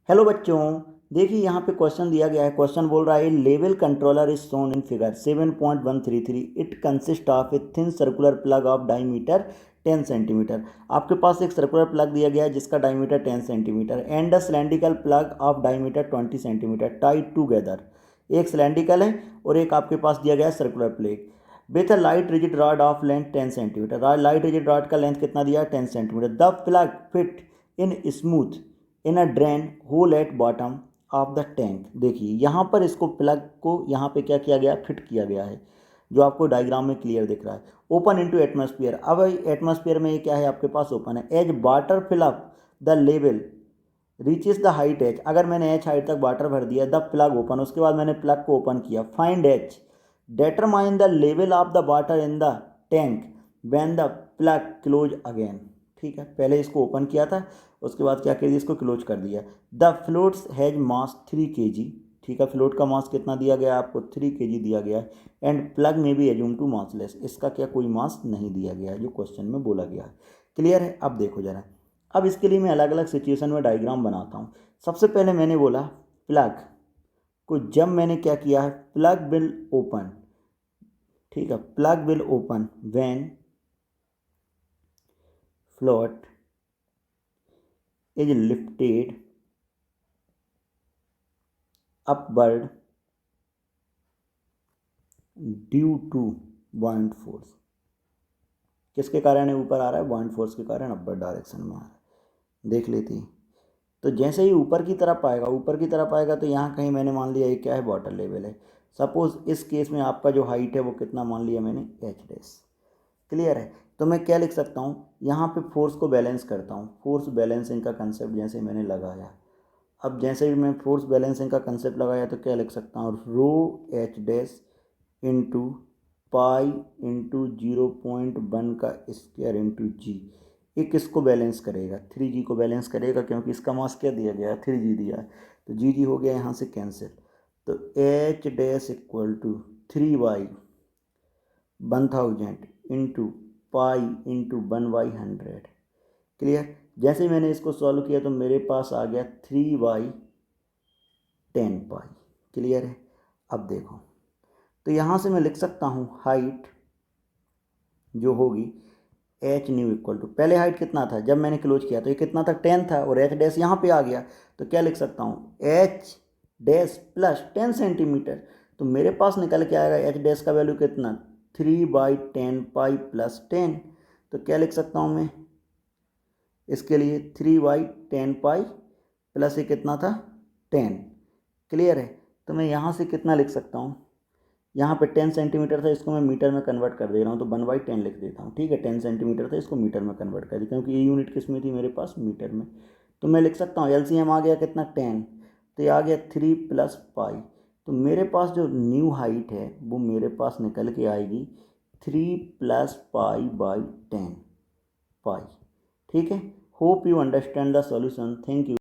Hello बच्चों, देखिए यहाँ पे क्वेश्चन दिया गया है। क्वेश्चन बोल रहा है level controller is shown in figure 7.133। It consist of a thin circular plug of diameter 10 centimetre. आपके पास एक सर्कुलर प्लग दिया गया है जिसका diameter 10 centimetre and a cylindrical plug of diameter 20 centimetre tied together. एक सिलेंड्रिकल है और एक आपके पास दिया गया है circular plug with a light rigid rod of length 10 centimetre. Light rigid rod का लेंथ कितना दिया है? 10 centimetre. The plug fit in smooth in a drain hole at bottom of the tank. देखिए यहाँ पर इसको प्लग को यहाँ पे क्या किया गया, फिट किया गया है, जो आपको डायग्राम में क्लियर दिख रहा है। Open into atmosphere. अब एटमॉस्फेयर में ये क्या है आपके पास? ओपन है। As water fill up the level reaches the height H. अगर मैंने एच हाइट तक वाटर भर दिया, द प्लग ओपन, उसके बाद मैंने प्लग को ओपन किया। Find H, determine the level of the water in the tank when the plug close again. ठीक है, पहले इसको ओपन किया था, उसके बाद क्या कर दिया, इसको क्लोज कर दिया। The floats has mass 3 kg। ठीक है, फ्लोट का मास कितना दिया गया है आपको? 3 kg दिया गया है। एंड प्लग में भी एज्यूम टू मासलेस। इसका क्या कोई मास नहीं दिया गया है जो क्वेश्चन में बोला गया है। क्लियर है? अब देखो जरा, अब इसके लिए मैं अलग अलग सिचुएशन में डायग्राम बनाता हूँ। सबसे पहले मैंने बोला प्लग को जब मैंने क्या किया है, प्लग विल ओपन। ठीक है, plug will open when float is lifted upward due to buoyant force. किसके कारण है ऊपर आ रहा है? buoyant फोर्स के कारण अपवर्ड डायरेक्शन में आ रहा है। देख लेते हैं। तो जैसे ही ऊपर की तरफ आएगा, ऊपर की तरफ आएगा तो यहाँ कहीं मैंने मान लिया ये क्या है? वाटर लेवल है। सपोज इस केस में आपका जो हाइट है वो कितना मान लिया मैंने? H dash. क्लियर है? तो मैं क्या लिख सकता हूँ यहाँ पे? फोर्स को बैलेंस करता हूँ। फोर्स बैलेंसिंग का कंसेप्ट जैसे मैंने लगाया, अब जैसे भी मैं फोर्स बैलेंसिंग का कंसेप्ट लगाया तो क्या लिख सकता हूँ? Rho H dash into pi into 0.1 का स्क्वायर इंटू जी। ये किसको बैलेंस करेगा? 3g को बैलेंस करेगा, क्योंकि इसका मास क्या दिया गया है? 3g दिया है। तो जी हो गया यहाँ से कैंसिल। तो H dash equal to 3/1000 into pi into 1/100। Clear? जैसे मैंने इसको सॉल्व किया तो मेरे पास आ गया 3/10 पाई। क्लियर है? अब देखो, तो यहाँ से मैं लिख सकता हूँ हाइट जो होगी एच न्यू इक्वल टू, पहले हाइट कितना था जब मैंने क्लोज किया तो ये कितना था? 10 था, और एच डैश यहाँ पे आ गया तो क्या लिख सकता हूँ? H dash plus 10 centimetre. तो मेरे पास निकल के आएगा एच डैश का वैल्यू कितना? 3/10 पाई प्लस 10। तो क्या लिख सकता हूँ मैं इसके लिए? 3/10 पाई प्लस ये कितना था? 10। क्लियर है? तो मैं यहाँ से कितना लिख सकता हूँ? यहाँ पे 10 सेंटीमीटर था, इसको मैं मीटर में कन्वर्ट कर दे रहा हूँ, तो 1/10 लिख देता हूँ। ठीक है, 10 सेंटीमीटर था, इसको मीटर में कन्वर्ट कर दिया, क्योंकि ये यूनिट किस में थी मेरे पास? मीटर में। तो मैं लिख सकता हूँ एलसीएम आ गया कितना? 10। तो ये आ गया 3 प्लस पाई। तो मेरे पास जो न्यू हाइट है वो मेरे पास निकल के आएगी 3 प्लस पाई बाई 10 पाई। ठीक है, hope you understand the solution. Thank you.